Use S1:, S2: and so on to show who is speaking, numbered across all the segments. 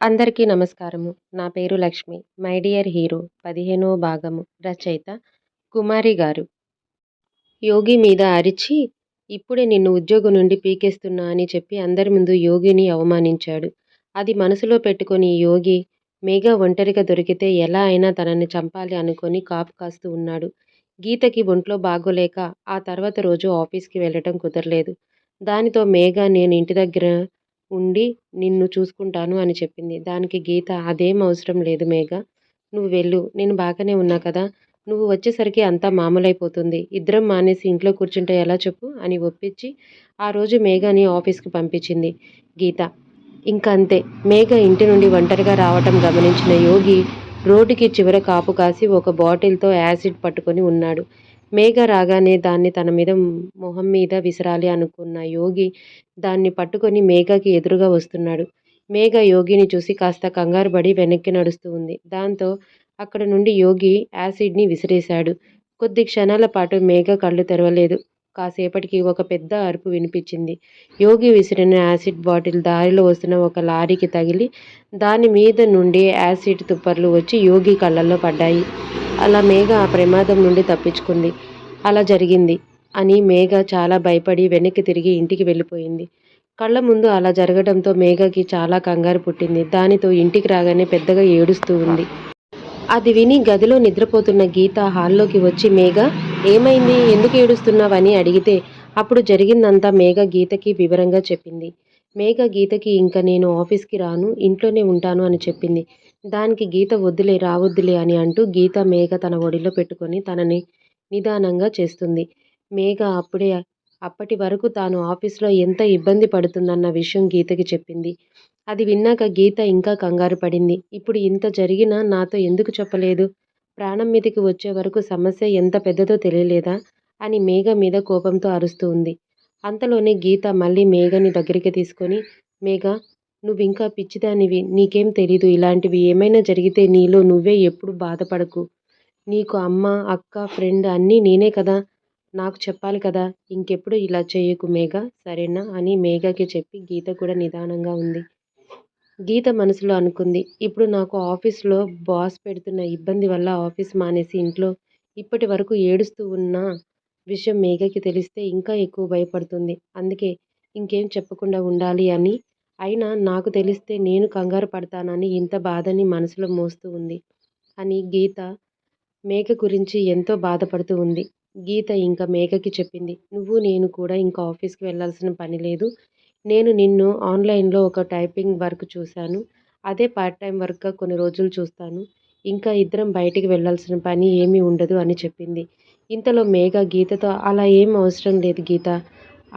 S1: అందరికీ నమస్కారము. నా పేరు లక్ష్మి. మై డియర్ హీరో 15వ భాగము. రచయిత కుమారి గారు. యోగి మీద అరిచి, ఇప్పుడే నిన్ను ఉద్యోగం నుండి పీకేస్తున్నా అని చెప్పి అందరి ముందు యోగిని అవమానించాడు. అది మనసులో పెట్టుకొని యోగి మేఘ ఒంటరిగా దొరికితే ఎలా అయినా తనని చంపాలి అనుకొని కాపు కాస్తూ ఉన్నాడు. గీతకి ఒంట్లో బాగోలేక ఆ తర్వాత రోజు ఆఫీస్‌కి వెళ్ళటం కుదరలేదు. దానితో మేఘ నేను ఇంటి దగ్గర ఉండి నిన్ను చూసుకుంటాను అని చెప్పింది. దానికి గీత అదేం అవసరం లేదు మేఘ. నువ్వు వెళ్ళు. నేను బాగానే ఉన్నా కదా! నువ్వు వచ్చేసరికి అంతా మామూలైపోతుంది. ఇద్దరం మానేసి ఇంట్లో కూర్చుంటే ఎలా చెప్పు అని ఒప్పించి ఆ రోజు మేఘని ఆఫీస్‌కి పంపించింది గీత. ఇంక అంతే. మేఘ ఇంటి నుండి ఒంటరిగా రావటం గమనించిన యోగి రోడ్డుకి చివర కాపు కాసి ఒక బాటిల్‌తో యాసిడ్ పట్టుకొని ఉన్నాడు. మేఘ రాగానే దాన్ని తన మీద మొహం మీద విసరాలి అనుకున్న యోగి దాన్ని పట్టుకొని మేఘకి ఎదురుగా వస్తున్నాడు. మేఘ యోగిని చూసి కాస్త కంగారుపడి వెనక్కి నడుస్తూ ఉంది. దాంతో అక్కడ నుండి యోగి యాసిడ్‌ని విసిరేశాడు. కొద్ది క్షణాల పాటు మేఘ కళ్ళు తెరవలేదు. కాసేపటికి ఒక పెద్ద అరుపు వినిపించింది. యోగి విసిరిన యాసిడ్ బాటిల్ దారిలో వస్తున్న ఒక లారీకి తగిలి దాని మీద నుండి యాసిడ్ తుప్పర్లు వచ్చి యోగి కళ్ళల్లో పడ్డాయి. అలా మేఘ ఆ ప్రమాదం నుండి తప్పించుకుంది. అలా జరిగింది అని మేఘ చాలా భయపడి వెనక్కి తిరిగి ఇంటికి వెళ్ళిపోయింది. కళ్ళ ముందు అలా జరగడంతో మేఘకి చాలా కంగారు పుట్టింది. దానితో ఇంటికి రాగానే పెద్దగా ఏడుస్తూ ఉంది. అది విని గదిలో నిద్రపోతున్న గీత హాల్లోకి వచ్చి మేఘ, ఏమైంది? ఎందుకు ఏడుస్తున్నావని అడిగితే అప్పుడు జరిగిందంతా మేఘ గీతకి వివరంగా చెప్పింది. మేఘ గీతకి ఇంక నేను ఆఫీస్‌కి రాను, ఇంట్లోనే ఉంటాను అని చెప్పింది. దానికి గీత వద్దులే రావొద్దులే అని అంటూ గీత మేఘ తన ఒడిలో పెట్టుకొని తనని నిదానంగా చేస్తుంది. మేఘ అప్పటి వరకు తాను ఆఫీస్‌లో ఎంత ఇబ్బంది పడుతుందన్న విషయం గీతకి చెప్పింది. అది విన్నాక గీత ఇంకా కంగారు పడింది. ఇప్పుడు ఇంత జరిగినా నాతో ఎందుకు చెప్పలేదు? ప్రాణం మీదకి వచ్చే వరకు సమస్య ఎంత పెద్దదో తెలియలేదా? అని మేఘ మీద కోపంతో అరుస్తూ ఉంది. అంతలోనే గీత మళ్ళీ మేఘని దగ్గరికి తీసుకొని, మేఘ, నువ్వింకా పిచ్చిదానివి. నీకేం తెలీదు. ఇలాంటివి ఏమైనా జరిగితే నీలో నువ్వే ఎప్పుడూ బాధపడకు. నీకు అమ్మ, అక్క, ఫ్రెండ్ అన్నీ నేనే కదా! నాకు చెప్పాలి కదా! ఇంకెప్పుడు ఇలా చెయ్యకు మేఘ, సరేనా? అని మేఘకి చెప్పి గీత కూడా నిదానంగా ఉంది. గీత మనసులో అనుకుంది. ఇప్పుడు నాకు ఆఫీస్‌లో బాస్ పెడుతున్న ఇబ్బంది వల్ల ఆఫీస్ మానేసి ఇంట్లో ఇప్పటి వరకు ఏడుస్తూ ఉన్న విషయం మేఘకి తెలిస్తే ఇంకా ఎక్కువ భయపడుతుంది. అందుకే ఇంకేం చెప్పకుండా ఉండాలి అని. అయినా నాకు తెలిస్తే నేను కంగారు పడతానని ఇంత బాధని మనసులో మోస్తూ ఉంది అని గీత మేఘ గురించి ఎంతో బాధపడుతూ ఉంది. గీత ఇంక మేఘకి చెప్పింది. నువ్వు నేను కూడా ఇంక ఆఫీస్‌కి వెళ్ళాల్సిన పని లేదు. నేను నిన్ను ఆన్‌లైన్‌లో ఒక టైపింగ్ వర్క్ చూశాను. అదే పార్ట్ టైమ్ వర్క్‌గా కొన్ని రోజులు చూస్తాను. ఇంకా ఇద్దరం బయటికి వెళ్ళాల్సిన పని ఏమీ ఉండదు అని చెప్పింది. ఇంతలో మేఘ గీతతో అలా ఏం అవసరం లేదు గీత.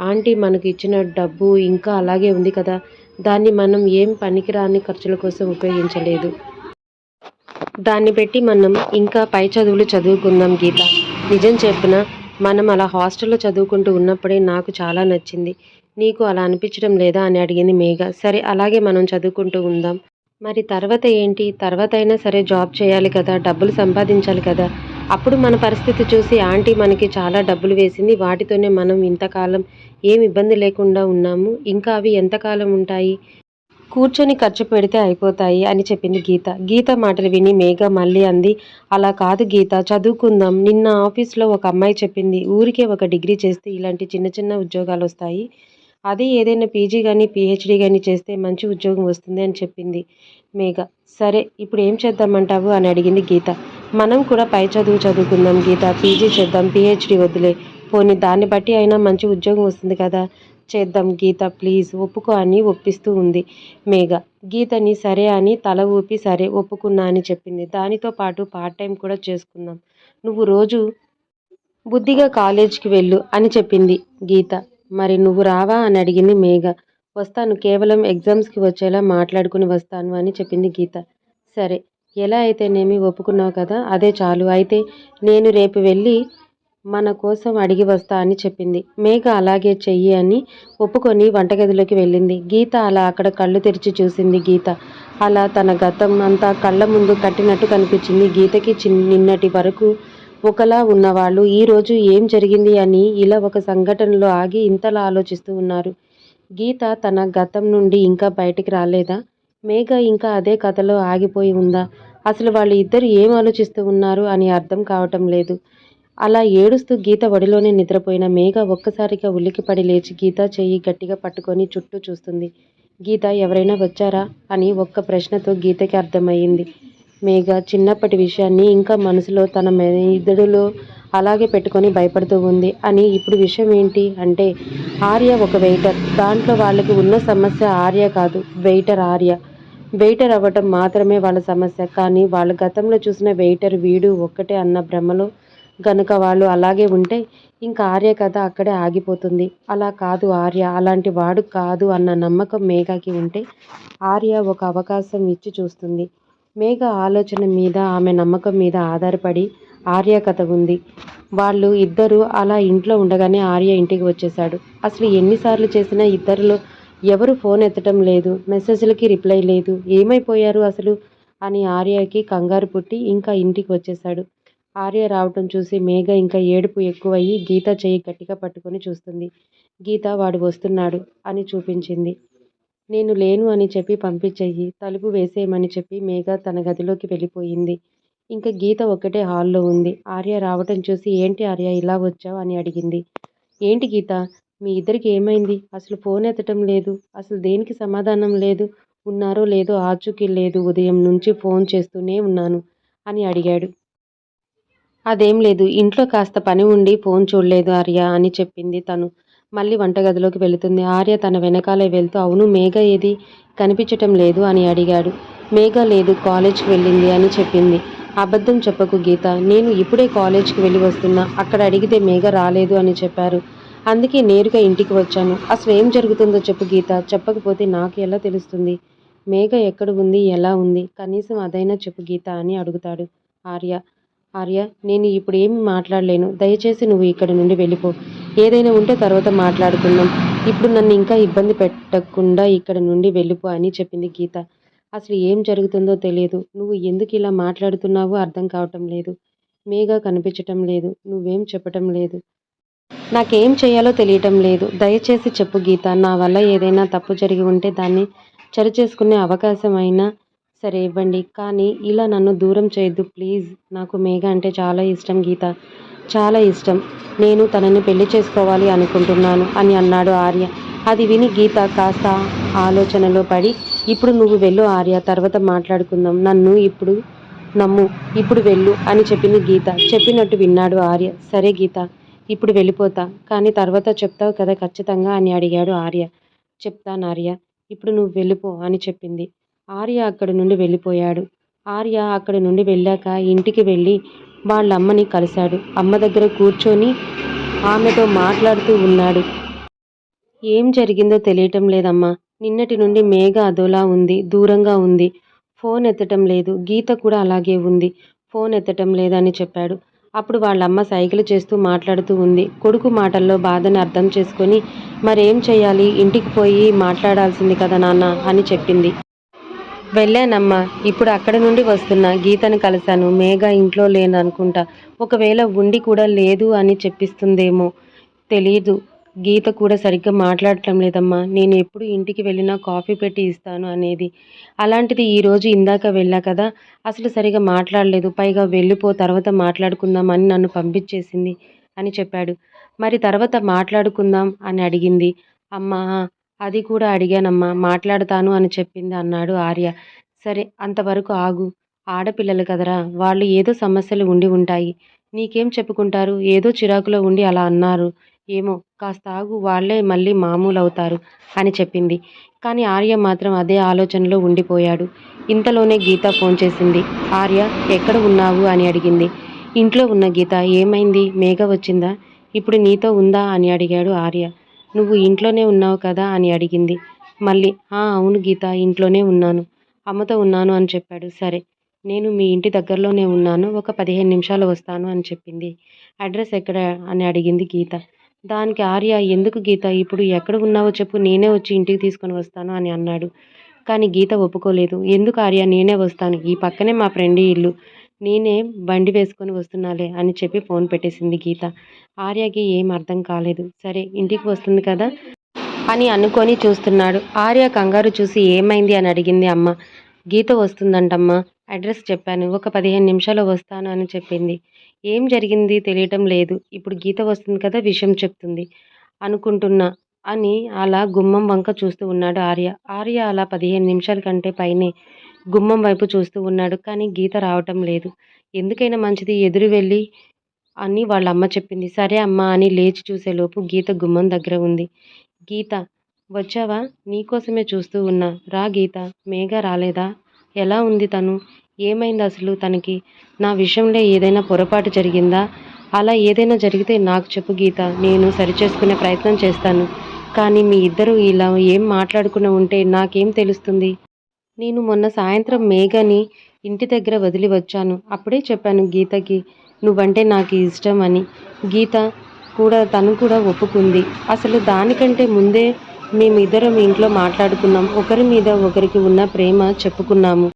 S1: ఆంటీ మనకు ఇచ్చిన డబ్బు ఇంకా అలాగే ఉంది కదా! దాన్ని మనం ఏం పనికిరాని ఖర్చుల కోసం ఉపయోగించలేదు. దాన్ని పెట్టి మనం ఇంకా పై చదువులు చదువుకుందాం గీత. నిజం చెప్పనా? మనం అలా హాస్టల్‌లో చదువుకుంటూ ఉన్నప్పుడే నాకు చాలా నచ్చింది. నీకు అలా అనిపించడం లేదా? అని అడిగింది మేఘ. సరే అలాగే మనం చదువుకుంటూ ఉందాం. మరి తర్వాత ఏంటి? తర్వాతైనా సరే జాబ్ చేయాలి కదా! డబ్బులు సంపాదించాలి కదా! అప్పుడు మన పరిస్థితి చూసి ఆంటీ మనకి చాలా డబ్బులు వేసింది. వాటితోనే మనం ఇంతకాలం ఏం ఇబ్బంది లేకుండా ఉన్నాము. ఇంకా అవి ఎంతకాలం ఉంటాయి? కూర్చొని ఖర్చు పెడితే అయిపోతాయి అని చెప్పింది గీత. గీత మాటలు విని మేఘ మళ్ళీ అంది, అలా కాదు గీత, చదువుకుందాం. నిన్న ఆఫీస్‌లో ఒక అమ్మాయి చెప్పింది. ఊరికే ఒక డిగ్రీ చేస్తే ఇలాంటి చిన్న చిన్న ఉద్యోగాలొస్తాయి. అదే ఏదైనా పీజీ గాని, పీహెచ్‌డీ గాని చేస్తే మంచి ఉద్యోగం వస్తుంది అని చెప్పింది మేఘ. సరే ఇప్పుడు ఏం చేద్దామంటావు? అని అడిగింది గీత. మనం కూడా పై చదువు చదువుకుందాం గీత. పీజీ చేద్దాం. పీహెచ్‌డీ వద్దులే. పోనీ దాన్ని బట్టి అయినా మంచి ఉద్యోగం వస్తుంది కదా! చేద్దాం గీత ప్లీజ్ ఒప్పుకో అని ఒప్పిస్తూ ఉంది మేఘ. గీతని సరే అని తల ఊపి సరే ఒప్పుకున్నా అని చెప్పింది. దానితో పాటు పార్ట్ టైం కూడా చేసుకుందాం. నువ్వు రోజు బుద్ధిగా కాలేజ్‌కి వెళ్ళు అని చెప్పింది గీత. మరి నువ్వు రావా? అని అడిగింది మేఘ. వస్తాను. కేవలం ఎగ్జామ్స్‌కి వచ్చేలా మాట్లాడుకుని వస్తాను అని చెప్పింది గీత. సరే. ఎలా అయితేనేమి ఒప్పుకున్నావు కదా! అదే చాలు. అయితే నేను రేపు వెళ్ళి మన కోసం అడిగి వస్తా అని చెప్పింది. మేఘ అలాగే చెయ్యి అని ఒప్పుకొని వంటగదిలోకి వెళ్ళింది. గీత అలా అక్కడ కళ్ళు తెరిచి చూసింది గీత. అలా తన గతం అంతా కళ్ళ ముందు కట్టినట్టు కనిపించింది గీతకి. నిన్నటి వరకు ఒకలా ఉన్నవాళ్ళు ఈరోజు ఏం జరిగింది అని ఇలా ఒక సంఘటనలో ఆగి ఇంతలా ఆలోచిస్తూ ఉన్నారు. గీత తన గతం నుండి ఇంకా బయటికి రాలేదా? మేఘ ఇంకా అదే కథలో ఆగిపోయి ఉందా? అసలు వాళ్ళు ఇద్దరు ఏం ఆలోచిస్తూ ఉన్నారు అని అర్థం కావటం లేదు. అలా ఏడుస్తూ గీత ఒడిలోనే నిద్రపోయిన మేఘ ఒక్కసారిగా ఉలిక్కిపడి లేచి గీత చెయ్యి గట్టిగా పట్టుకొని చుట్టూ చూస్తుంది. గీత ఎవరైనా వచ్చారా అని ఒక్క ప్రశ్నతో గీతకి అర్థమయ్యింది. మేఘ చిన్నప్పటి విషయాన్ని ఇంకా మనసులో తన మెదడులో అలాగే పెట్టుకొని భయపడుతూ ఉంది అని. ఇప్పుడు విషయం ఏంటి అంటే ఆర్య ఒక వెయిటర్. దాంట్లో వాళ్ళకి ఉన్న సమస్య ఆర్య కాదు, వెయిటర్ ఆర్య. వెయిటర్ అవ్వటం మాత్రమే వాళ్ళ సమస్య. కానీ వాళ్ళు గతంలో చూసిన వెయిటర్ వీడు ఒక్కటే అన్న భ్రమలో గనుక వాళ్ళు అలాగే ఉంటే ఇంకా ఆర్య కథ అక్కడే ఆగిపోతుంది. అలా కాదు, ఆర్య అలాంటి వాడు కాదు అన్న నమ్మకం మేఘకి ఉంటే ఆర్య ఒక అవకాశం ఇచ్చి చూస్తుంది. మేఘ ఆలోచన మీద, ఆమె నమ్మకం మీద ఆధారపడి ఆర్య కథ ఉంది. వాళ్ళు ఇద్దరు అలా ఇంట్లో ఉండగానే ఆర్య ఇంటికి వచ్చేశాడు. అసలు ఎన్నిసార్లు చేసినా ఇద్దరిలో ఎవరు ఫోన్ ఎత్తటం లేదు, మెసేజ్లకి రిప్లై లేదు. ఏమైపోయారు అసలు అని ఆర్యకి కంగారు పుట్టి ఇంకా ఇంటికి వచ్చేశాడు. ఆర్య రావటం చూసి మేఘ ఇంకా ఏడుపు ఎక్కువయ్యి గీత చెయ్యి గట్టిగా పట్టుకొని చూస్తుంది. గీత వాడు వస్తున్నాడు అని చూపించింది. నేను లేను అని చెప్పి పంపించెయ్యి, తలుపు వేసేయమని చెప్పి మేఘ తన గదిలోకి వెళ్ళిపోయింది. ఇంకా గీత ఒక్కటే హాల్లో ఉంది. ఆర్య రావటం చూసి ఏంటి ఆర్య ఇలా వచ్చావు అని అడిగింది. ఏంటి గీత, మీ ఇద్దరికి ఏమైంది? అసలు ఫోన్ ఎత్తటం లేదు, అసలు దేనికి సమాధానం లేదు, ఉన్నారో లేదో ఆచూకీ లేదు, ఉదయం నుంచి ఫోన్ చేస్తూనే ఉన్నాను అని అడిగాడు. అదేం లేదు, ఇంట్లో కాస్త పని ఉండి ఫోన్ చూడలేదు ఆర్య అని చెప్పింది తను. మళ్ళీ వంటగదిలోకి వెళుతుంది. ఆర్య తన వెనకాలే వెళ్తూ అవును మేఘ ఏది, కనిపించటం లేదు అని అడిగాడు. మేఘ లేదు, కాలేజ్కి వెళ్ళింది అని చెప్పింది. అబద్ధం చెప్పకు గీత, నేను ఇప్పుడే కాలేజ్కి వెళ్ళి వస్తున్నా. అక్కడ అడిగితే మేఘ రాలేదు అని చెప్పారు. అందుకే నేరుగా ఇంటికి వచ్చాను. అసలు ఏం జరుగుతుందో చెప్పు గీత, చెప్పకపోతే నాకు ఎలా తెలుస్తుంది? మేఘ ఎక్కడ ఉంది, ఎలా ఉంది, కనీసం అదైనా చెప్పు గీత అని అడుగుతాడు ఆర్య. ఆర్య, నేను ఇప్పుడు ఏమి మాట్లాడలేను. దయచేసి నువ్వు ఇక్కడి నుండి వెళ్ళిపో. ఏదైనా ఉంటే తర్వాత మాట్లాడుకుందాం. ఇప్పుడు నన్ను ఇంకా ఇబ్బంది పెట్టకుండా ఇక్కడి నుండి వెళ్ళిపో అని చెప్పింది గీత. అసలు ఏం జరుగుతుందో తెలియదు. నువ్వు ఎందుకు ఇలా మాట్లాడుతున్నావో అర్థం కావటం లేదు. మేఘ కనిపించటం లేదు. నువ్వేం చెప్పటం లేదు. నాకేం చేయాలో తెలియటం లేదు. దయచేసి చెప్పు గీత. నా వల్ల ఏదైనా తప్పు జరిగి ఉంటే దాన్ని సరిచేసుకునే అవకాశం అయినా సరే ఇవ్వండి. కానీ ఇలా నన్ను దూరం చేయొద్దు ప్లీజ్. నాకు మేఘ అంటే చాలా ఇష్టం గీత, చాలా ఇష్టం. నేను తనని పెళ్లి చేసుకోవాలి అనుకుంటున్నాను అని అన్నాడు ఆర్య. అది విని గీత కాస్త ఆలోచనలో పడి ఇప్పుడు నువ్వు వెళ్ళు ఆర్య, తర్వాత మాట్లాడుకుందాం. నన్ను ఇప్పుడు నమ్ము, ఇప్పుడు వెళ్ళు అని చెప్పింది గీత. చెప్పినట్టు విన్నాడు ఆర్య. సరే గీత, ఇప్పుడు వెళ్ళిపోతా, కానీ తర్వాత చెప్తావు కదా ఖచ్చితంగా అని అడిగాడు ఆర్య. చెప్తాను ఆర్య, ఇప్పుడు నువ్వు వెళ్ళిపో అని చెప్పింది. ఆర్య అక్కడి నుండి వెళ్ళిపోయాడు. ఆర్య అక్కడి నుండి వెళ్ళాక ఇంటికి వెళ్ళి వాళ్ళమ్మని కలిశాడు. అమ్మ దగ్గర కూర్చొని ఆమెతో మాట్లాడుతూ ఉన్నాడు. ఏం జరిగిందో తెలియటం లేదమ్మా. నిన్నటి నుండి మేఘ అదోలా ఉంది, దూరంగా ఉంది. ఫోన్ ఎత్తటం లేదు. గీత కూడా అలాగే ఉంది, ఫోన్ ఎత్తటం లేదని చెప్పాడు. అప్పుడు వాళ్ళమ్మ సైగలు చేస్తూ మాట్లాడుతూ ఉంది. కొడుకు మాటల్లో బాధని అర్థం చేసుకొని మరేం చెయ్యాలి, ఇంటికి పోయి మాట్లాడాల్సింది కదా నాన్న అని చెప్పింది. వెళ్ళానమ్మా, ఇప్పుడు అక్కడ నుండి వస్తున్నా. గీతను కలిశాను. మేఘ ఇంట్లో లేదనుకుంటా. ఒకవేళ ఉండి కూడా లేదు అని చెప్పిస్తుందేమో తెలీదు. గీత కూడా సరిగ్గా మాట్లాడటం లేదమ్మా. నేను ఎప్పుడు ఇంటికి వెళ్ళినా కాఫీ పెట్టి ఇస్తాను అనేది. అలాంటిది ఈరోజు ఇందాక వెళ్ళా కదా, అసలు సరిగా మాట్లాడలేదు. పైగా వెళ్ళిపో, తర్వాత మాట్లాడుకుందాం అని నన్ను పంపించేసింది అని చెప్పాడు. మరి తర్వాత మాట్లాడుకుందాం అని అడిగింది. అమ్మా అది కూడా అడిగానమ్మా, మాట్లాడతాను అని చెప్పింది అన్నాడు ఆర్య. సరే అంతవరకు ఆగు. ఆడపిల్లలు కదరా, వాళ్ళు ఏదో సమస్యలు ఉండి ఉంటాయి. నీకేం చెప్పుకుంటారు? ఏదో చిరాకులో ఉండి అలా అన్నారు ఏమో, కాస్త ఆగు, వాళ్ళే మళ్ళీ మామూలు అవుతారు అని చెప్పింది. కానీ ఆర్య మాత్రం అదే ఆలోచనలో ఉండిపోయాడు. ఇంతలోనే గీత ఫోన్ చేసింది. ఆర్య, ఎక్కడ ఉన్నావు అని అడిగింది. ఇంట్లో ఉన్న గీత. ఏమైంది, మేఘ వచ్చిందా? ఇప్పుడు నీతో ఉందా అని అడిగాడు ఆర్య. నువ్వు ఇంట్లోనే ఉన్నావు కదా అని అడిగింది. మళ్ళీ అవును గీత, ఇంట్లోనే ఉన్నాను, అమ్మతో ఉన్నాను అని చెప్పాడు. సరే, నేను మీ ఇంటి దగ్గరలోనే ఉన్నాను, ఒక 15 నిమిషాలు వస్తాను అని చెప్పింది. అడ్రస్ ఎక్కడ అని అడిగింది గీత. దానికి ఆర్య ఎందుకు గీత, ఇప్పుడు ఎక్కడ ఉన్నావో చెప్పు, నేనే వచ్చి ఇంటికి తీసుకొని వస్తాను అని అన్నాడు. కానీ గీత ఒప్పుకోలేదు. ఎందుకు ఆర్య, నేనే వస్తాను, ఈ పక్కనే మా ఫ్రెండ్ ఇల్లు, నేనే బండి వేసుకొని వస్తున్నాలే అని చెప్పి ఫోన్ పెట్టేసింది గీత. ఆర్యకి ఏం అర్థం కాలేదు. సరే ఇంటికి వస్తుంది కదా అని అనుకొని చూస్తున్నాడు. ఆర్య కంగారు చూసి ఏమైంది అని అడిగింది అమ్మ. గీత వస్తుందంటమ్మా, అడ్రస్ చెప్పాను, ఒక 15 నిమిషాల్లో వస్తాను అని చెప్పింది. ఏం జరిగింది తెలియటం లేదు. ఇప్పుడు గీత వస్తుంది కదా, విషయం చెప్తుంది అనుకుంటున్నా అని అలా గుమ్మం వంక చూస్తూ ఉన్నాడు ఆర్య. ఆర్య అలా 15 నిమిషాల కంటే పైనే గుమ్మం వైపు చూస్తూ ఉన్నాడు. కానీ గీత రావటం లేదు. ఎందుకైనా మంచిది ఎదురు వెళ్ళి అని వాళ్ళ అమ్మ చెప్పింది. సరే అమ్మా అని లేచి చూసేలోపు గీత గుమ్మం దగ్గర ఉంది. గీత, వచ్చావా? నీకోసమే చూస్తూ ఉన్నా. రా గీత. మేఘ రాలేదా? ఎలా ఉంది తను? ఏమైంది అసలు తనకి? నా విషయంలో ఏదైనా పొరపాటు జరిగిందా? అలా ఏదైనా జరిగితే నాకు చెప్పు గీత, నేను సరిచేసుకునే ప్రయత్నం చేస్తాను. కానీ మీ ఇద్దరు ఇలా ఏం మాట్లాడుకుని ఉంటే నాకేం తెలుస్తుంది? నేను మొన్న సాయంత్రం మేఘని ఇంటి దగ్గర వదిలి వచ్చాను. అప్పుడే చెప్పాను గీతకి నువ్వంటే నాకు ఇష్టం అని. గీత కూడా తను కూడా ఒప్పుకుంది. అసలు దానికంటే ముందే మేమిద్దరం ఇంట్లో మాట్లాడుకున్నాం. ఒకరి మీద ఒకరికి ఉన్న ప్రేమ చెప్పుకున్నాము.